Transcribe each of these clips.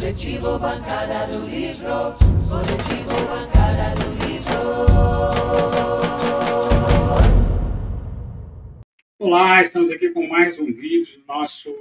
Coletivo Bancada do Livro, Coletivo Bancada do Livro. Olá, estamos aqui com mais um vídeo do nosso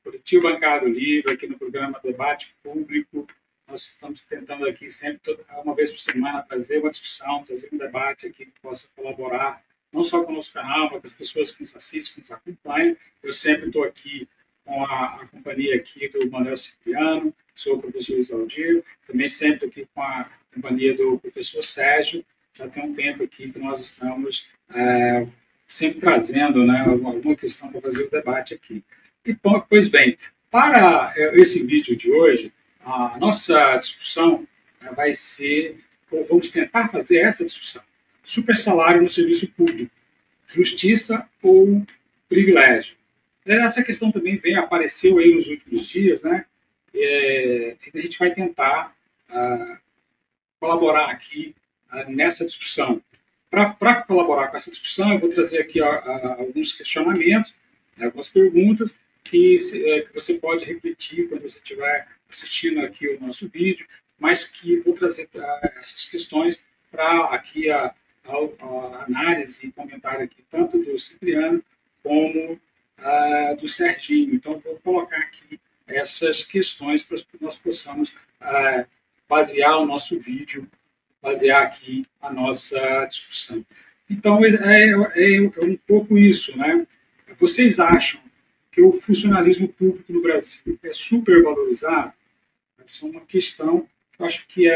Coletivo Bancada do Livro, aqui no programa Debate Público. Nós estamos tentando aqui sempre, uma vez por semana, trazer uma discussão, trazer um debate aqui que possa colaborar, não só com o nosso canal, mas com as pessoas que nos assistem, que nos acompanham. Eu sempre estou aqui com a companhia aqui do Manuel Cipriano, sou o professor Isaldir, também sempre aqui com a companhia do professor Sérgio. Já tem um tempo aqui que nós estamos sempre trazendo, né, alguma questão para fazer o debate aqui. E, pois bem, para esse vídeo de hoje, a nossa discussão vai ser, ou vamos tentar fazer essa discussão, supersalário no serviço público, justiça ou privilégio. Essa questão também apareceu aí nos últimos dias, né? A gente vai tentar colaborar aqui nessa discussão. Para colaborar com essa discussão, eu vou trazer aqui alguns questionamentos, algumas perguntas que você pode refletir quando você estiver assistindo aqui o nosso vídeo, mas que vou trazer essas questões para aqui a análise e comentário aqui, tanto do Cipriano como do Serginho. Então, vou colocar aqui essas questões para que nós possamos basear o nosso vídeo, basear aqui a nossa discussão. Então, é um pouco isso, né? Vocês acham que o funcionalismo público no Brasil é supervalorizado? Essa é uma questão que eu acho que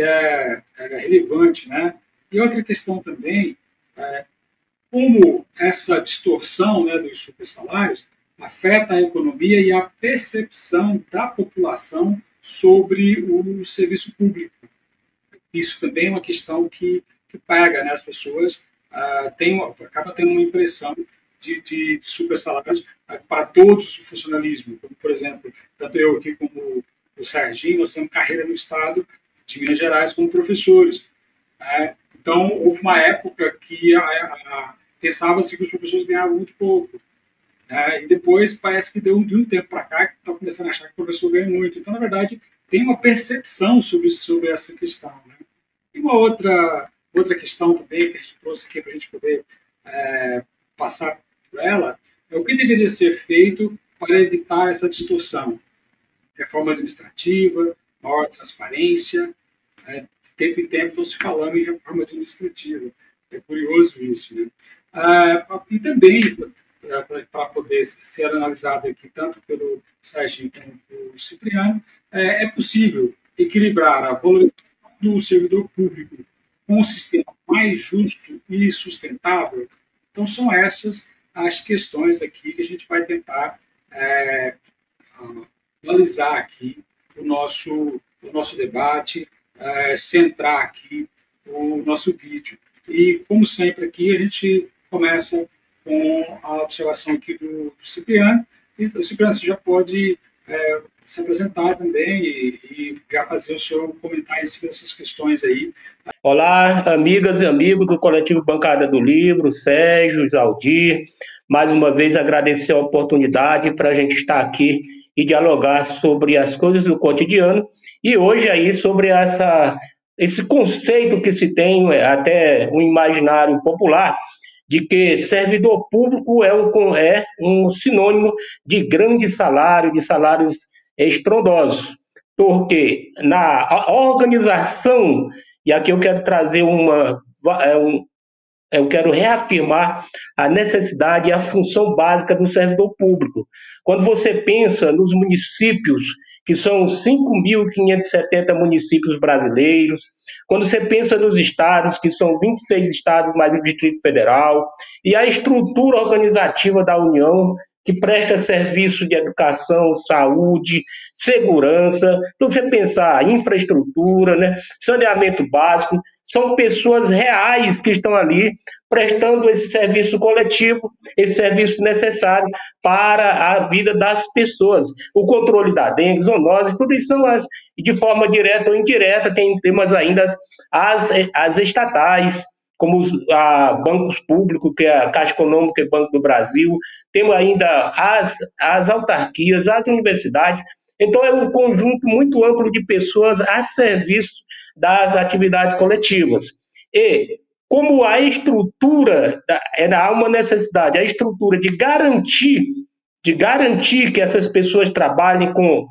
é relevante, né? E outra questão também como essa distorção, né, dos supersalários afeta a economia e a percepção da população sobre o serviço público. Isso também é uma questão que pega, né? As pessoas acabam tendo uma impressão de supersalários para todos o funcionalismo. Como, por exemplo, tanto eu aqui como o Serginho, nós temos carreira no Estado de Minas Gerais como professores. Então, houve uma época que pensava-se que os professores ganhavam muito pouco. E depois parece que de um tempo para cá que está começando a achar que o professor ganha muito. Então, na verdade, tem uma percepção sobre essa questão, né? E uma outra questão também que a gente trouxe aqui para a gente poder passar por ela é o que deveria ser feito para evitar essa distorção. Reforma administrativa, maior transparência. De tempo em tempo estão se falando em reforma administrativa. É curioso isso, né? E também, para poder ser analisado aqui, tanto pelo Serginho como pelo Cipriano, é possível equilibrar a valorização do servidor público com um sistema mais justo e sustentável. Então, são essas as questões aqui que a gente vai tentar analisar aqui o nosso debate, centrar aqui o nosso vídeo. E, como sempre aqui, a gente começa com a observação aqui do Cipriano. E o Cipriano, você já pode se apresentar também e já fazer o seu comentário sobre essas questões aí. Olá, amigas e amigos do Coletivo Bancada do Livro, Sérgio, Isaldir. Mais uma vez agradecer a oportunidade para a gente estar aqui e dialogar sobre as coisas do cotidiano. E hoje aí sobre esse conceito que se tem, até um imaginário popular, de que servidor público é um sinônimo de grande salário, de salários estrondosos. Porque na organização, e aqui eu quero trazer eu quero reafirmar a necessidade e a função básica do servidor público. Quando você pensa nos municípios, que são 5.570 municípios brasileiros, quando você pensa nos estados, que são 26 estados mais o Distrito Federal, e a estrutura organizativa da União, que presta serviço de educação, saúde, segurança, então você pensar infraestrutura, né, saneamento básico, são pessoas reais que estão ali prestando esse serviço coletivo, esse serviço necessário para a vida das pessoas. O controle da dengue, zoonose, tudo isso são de forma direta ou indireta, temos ainda as estatais, como os bancos públicos, que é a Caixa Econômica e Banco do Brasil, temos ainda as autarquias, as universidades, Então, é um conjunto muito amplo de pessoas a serviço das atividades coletivas. E, como a estrutura, há uma necessidade, a estrutura de garantir que essas pessoas trabalhem com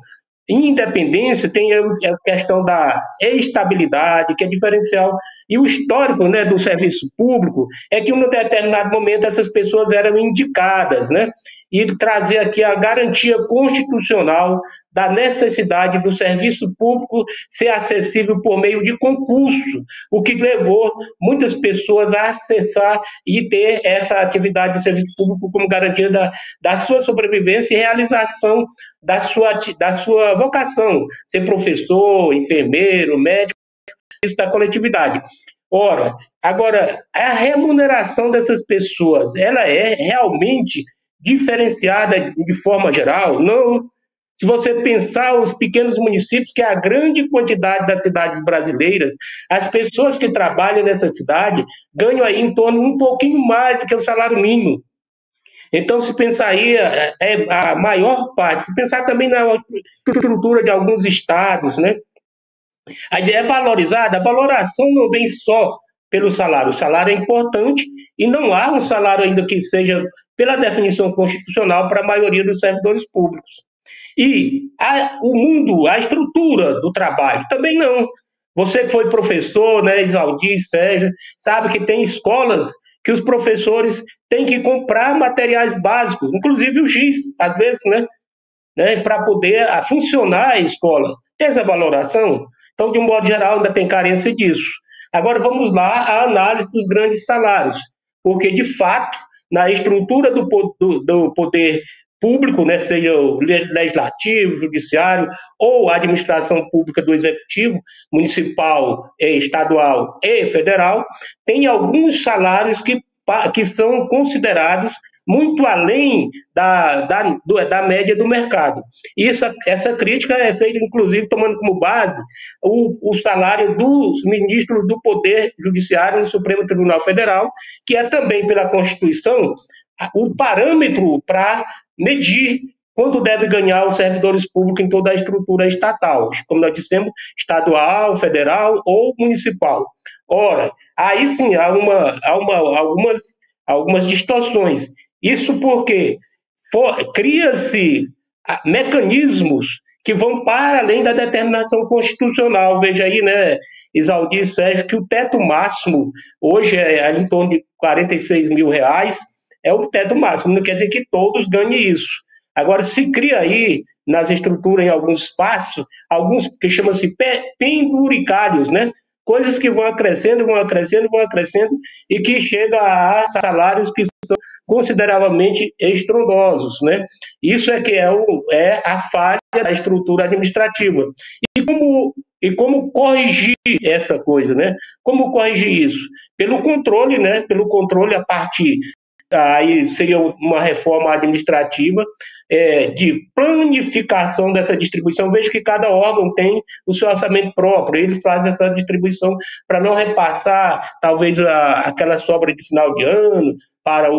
independência, tem a questão da estabilidade, que é diferencial, e o histórico, né, do serviço público é que em um determinado momento essas pessoas eram indicadas, né, e trazer aqui a garantia constitucional da necessidade do serviço público ser acessível por meio de concurso, o que levou muitas pessoas a acessar e ter essa atividade de serviço público como garantia da sua sobrevivência e realização da sua vocação, ser professor, enfermeiro, médico, isso da coletividade. Ora, agora, a remuneração dessas pessoas, ela é realmente diferenciada de forma geral? Não. Se você pensar os pequenos municípios, que é a grande quantidade das cidades brasileiras, as pessoas que trabalham nessa cidade ganham aí em torno um pouquinho mais do que o salário mínimo. Então, se pensar aí, a maior parte, se pensar também na estrutura de alguns estados, né? A ideia é valorizada, a valoração não vem só pelo salário. O salário é importante e não há um salário ainda que seja pela definição constitucional para a maioria dos servidores públicos. E a estrutura do trabalho também não. Você que foi professor, né, Isaldir, Sérgio, sabe que tem escolas que os professores têm que comprar materiais básicos, inclusive o giz, às vezes, né, para poder funcionar a escola. Tem essa valoração? Então, de um modo geral, ainda tem carência disso. Agora, vamos lá à análise dos grandes salários, porque, de fato, na estrutura do poder público, né, seja o legislativo, judiciário ou a administração pública do executivo, municipal, estadual e federal, tem alguns salários que são considerados muito além da média do mercado. E essa crítica é feita, inclusive, tomando como base o salário dos ministros do Poder Judiciário no Supremo Tribunal Federal, que é também, pela Constituição, o parâmetro para medir quanto deve ganhar os servidores públicos em toda a estrutura estatal, como nós dissemos, estadual, federal ou municipal. Ora, aí sim há algumas distorções. Isso porque cria-se mecanismos que vão para além da determinação constitucional. Veja aí, né, Isaldir, Sérgio, que o teto máximo hoje é em torno de R$46 mil, é o teto máximo, não quer dizer que todos ganhem isso. Agora, se cria aí, nas estruturas, em alguns espaços, alguns que chamam-se penduricários, né? Coisas que vão crescendo, e que chega a salários que são consideravelmente estrondosos, né? Isso é que é a falha da estrutura administrativa. E como corrigir essa coisa, né? Como corrigir isso? Pelo controle, né? Pelo controle a partir... Aí seria uma reforma administrativa de planificação dessa distribuição. Veja que cada órgão tem o seu orçamento próprio, eles fazem essa distribuição para não repassar, talvez, aquela sobra de final de ano para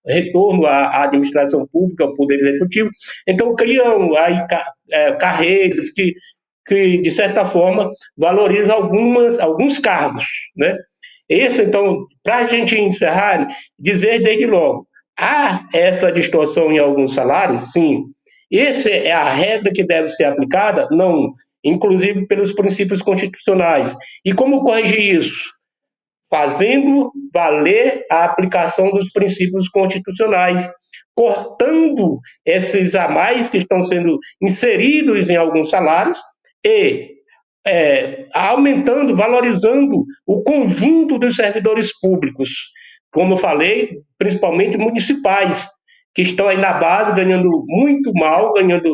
retorno à administração pública, ao Poder Executivo. Então, criam aí carreiras que, de certa forma, valorizam alguns cargos, né? Isso, então, para a gente encerrar, dizer desde logo, há essa distorção em alguns salários? Sim. Essa é a regra que deve ser aplicada? Não. Inclusive pelos princípios constitucionais. E como corrigir isso? Fazendo valer a aplicação dos princípios constitucionais, cortando esses a mais que estão sendo inseridos em alguns salários e aumentando, valorizando o conjunto dos servidores públicos, como eu falei, principalmente municipais, que estão aí na base ganhando muito mal,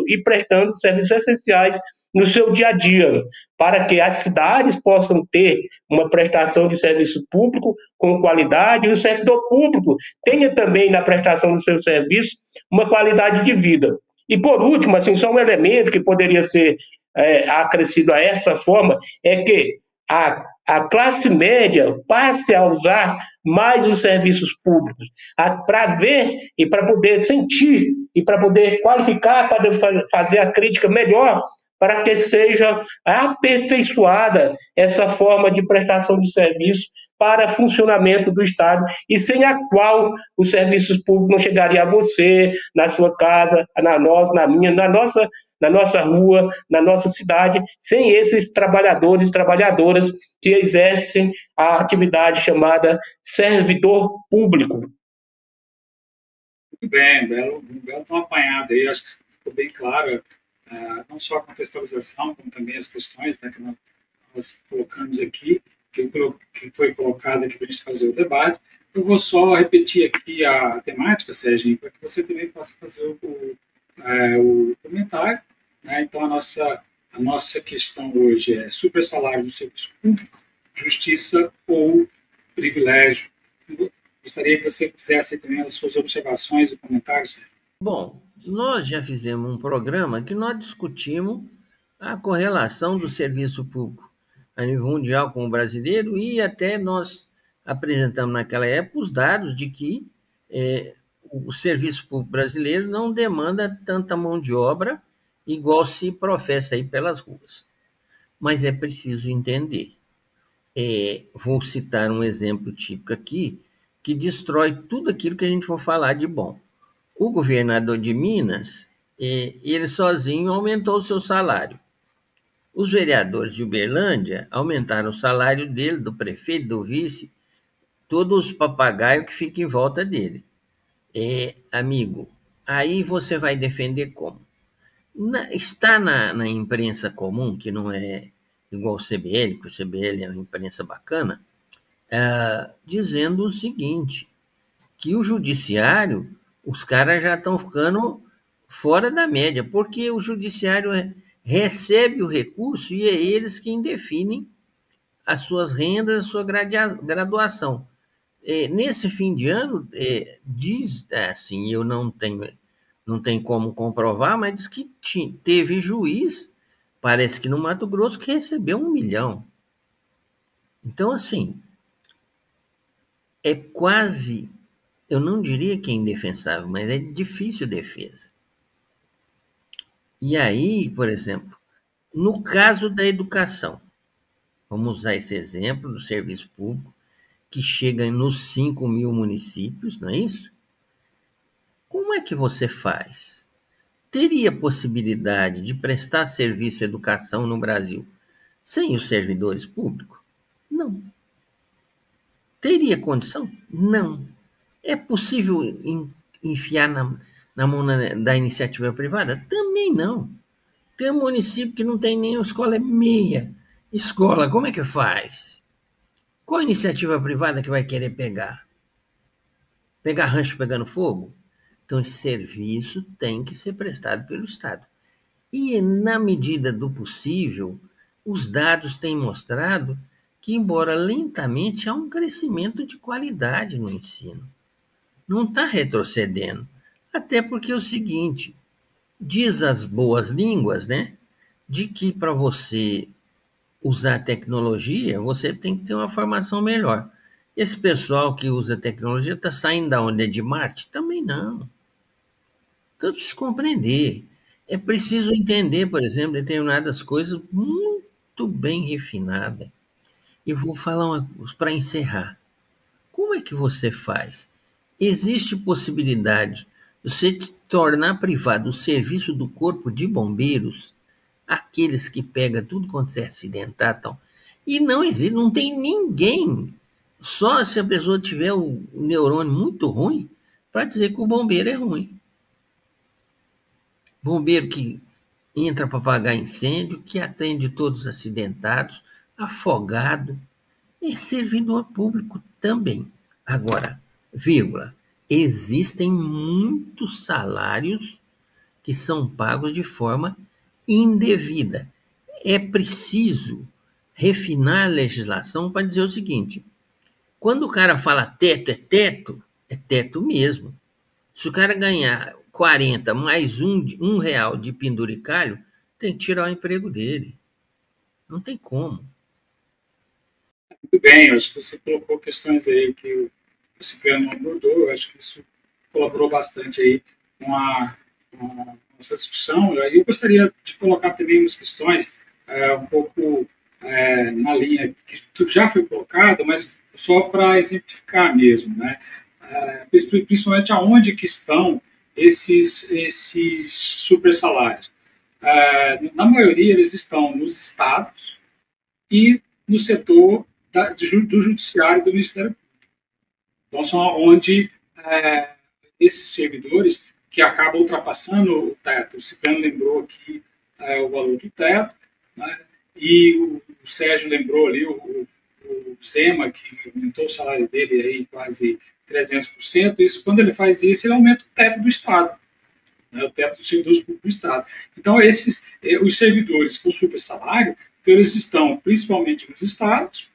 e prestando serviços essenciais no seu dia a dia, para que as cidades possam ter uma prestação de serviço público com qualidade, e o servidor público tenha também na prestação do seu serviço uma qualidade de vida. E por último, assim, só um elemento que poderia ser acrescido a essa forma, é que a classe média passe a usar mais os serviços públicos, para ver e para poder sentir e para poder qualificar, para fazer a crítica melhor, para que seja aperfeiçoada essa forma de prestação de serviço para funcionamento do Estado, e sem a qual os serviços públicos não chegariam a você, na sua casa, na nossa, na minha, na nossa rua, na nossa cidade, sem esses trabalhadores e trabalhadoras que exercem a atividade chamada servidor público. Muito bem, um belo tom apanhado aí, acho que ficou bem claro, não só a contextualização, como também as questões, né, que nós colocamos aqui, que foi colocado aqui para a gente fazer o debate. Eu vou só repetir aqui a temática, Serginho, para que você também possa fazer o comentário. Né? Então, a nossa questão hoje é supersalário do serviço público, justiça ou privilégio. Gostaria que você fizesse também as suas observações e comentários. Bom, nós já fizemos um programa que nós discutimos a correlação do serviço público a nível mundial com o brasileiro, e até nós apresentamos naquela época os dados de que o serviço público brasileiro não demanda tanta mão de obra igual se professa aí pelas ruas. Mas é preciso entender. Vou citar um exemplo típico aqui que destrói tudo aquilo que a gente for falar de bom. O governador de Minas, ele sozinho aumentou o seu salário. Os vereadores de Uberlândia aumentaram o salário dele, do prefeito, do vice, todos os papagaios que ficam em volta dele. Amigo, aí você vai defender como? Está na imprensa comum, que não é igual o CBL, que o CBL é uma imprensa bacana, dizendo o seguinte, que o judiciário, os caras já estão ficando fora da média, porque o judiciário recebe o recurso e é eles quem definem as suas rendas, a sua graduação. Nesse fim de ano, diz, assim, eu não tenho como comprovar, mas diz que teve juiz, parece que no Mato Grosso, que recebeu 1 milhão. Então, assim, é quase, eu não diria que é indefensável, mas é difícil defesa. E aí, por exemplo, no caso da educação, vamos usar esse exemplo do serviço público, que chega nos 5 mil municípios, não é isso? Como é que você faz? Teria possibilidade de prestar serviço de educação no Brasil sem os servidores públicos? Não. Teria condição? Não. É possível enfiar na mão da iniciativa privada? Também não. Tem um município que não tem nem uma escola, é meia escola. Como é que faz? Qual a iniciativa privada que vai querer pegar? Pegar rancho pegando fogo? Então, esse serviço tem que ser prestado pelo Estado. E, na medida do possível, os dados têm mostrado que, embora lentamente, há um crescimento de qualidade no ensino. Não está retrocedendo. Até porque é o seguinte, diz as boas línguas, né, de que para você usar tecnologia, você tem que ter uma formação melhor. Esse pessoal que usa tecnologia está saindo da onde? De Marte? Também não. Então, é preciso compreender. É preciso entender, por exemplo, determinadas coisas muito bem refinadas. Eu vou falar para encerrar. Como é que você faz? Existe possibilidade de você tornar privado o serviço do Corpo de Bombeiros, aqueles que pegam tudo quanto é acidentado, e não existe, não tem ninguém, só se a pessoa tiver o neurônio muito ruim, para dizer que o bombeiro é ruim. Bombeiro que entra para apagar incêndio, que atende todos os acidentados, afogado, é servidor público também. Agora, vírgula, existem muitos salários que são pagos de forma indevida. É preciso refinar a legislação para dizer o seguinte, quando o cara fala teto, é teto mesmo. Se o cara ganhar 40 mais um real de penduricalho, tem que tirar o emprego dele. Não tem como. Muito bem, eu acho que você colocou questões aí que o Cipriano abordou, eu acho que isso colaborou bastante aí com a nossa discussão. Eu gostaria de colocar também umas questões um pouco na linha que já foi colocado, mas só para exemplificar mesmo, né? Principalmente aonde que estão esses super salários. Na maioria, eles estão nos estados e no setor do judiciário e do Ministério Público. Então, são onde esses servidores que acabam ultrapassando o teto. O Cipriano lembrou aqui o valor do teto, né? E o Sérgio lembrou ali o Zema, que aumentou o salário dele aí quase 300%. Isso, quando ele faz isso, ele aumenta o teto do Estado, né? O teto dos servidores públicos do Estado. Então, os servidores com super salário, então, eles estão principalmente nos estados,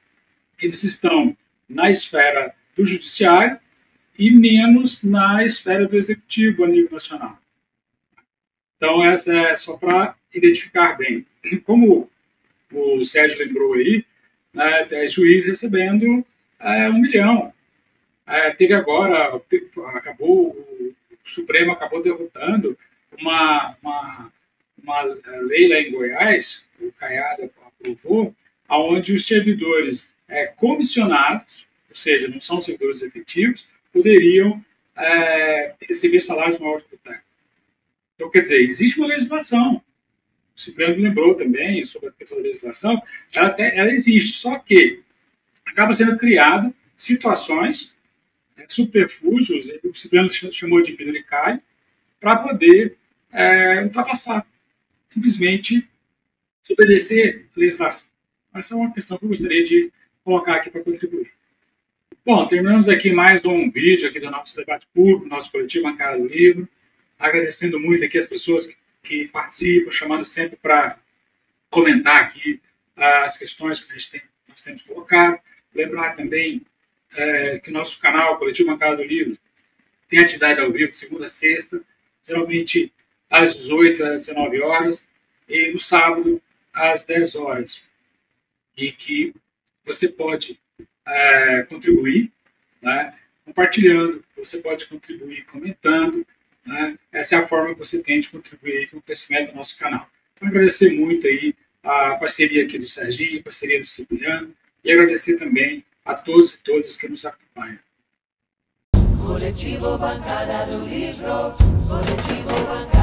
eles estão na esfera do judiciário e menos na esfera do executivo a nível nacional. Então, essa é só para identificar bem. Como o Sérgio lembrou aí, né, juiz recebendo 1 milhão. Teve agora, o Supremo acabou derrotando uma lei lá em Goiás, o Caiado aprovou, onde os servidores comissionados, ou seja, não são servidores efetivos, poderiam receber salários maiores que o teto. Então, quer dizer, existe uma legislação. O Cipriano lembrou também sobre a questão da legislação, ela existe, só que acaba sendo criado situações, subterfúgios, o Cipriano chamou de penduricalho, para poder ultrapassar, simplesmente obedecer a legislação. Essa é uma questão que eu gostaria de colocar aqui para contribuir. Bom, terminamos aqui mais um vídeo aqui do nosso debate público, nosso coletivo Bancada do Livro, agradecendo muito aqui as pessoas que participam, chamando sempre para comentar aqui as questões que nós temos colocado. Lembrar também que o nosso canal, Coletivo Bancada do Livro, tem atividade ao vivo de segunda a sexta, geralmente às 18 às 19 horas, e no sábado às 10 horas. E que você pode contribuir, né, compartilhando, você pode contribuir comentando, né? Essa é a forma que você tem de contribuir com o crescimento do nosso canal. Então, agradecer muito aí a parceria aqui do Serginho, a parceria do Cipriano, e agradecer também a todos e todas que nos acompanham. Coletivo Bancada do Livro, Coletivo Bancada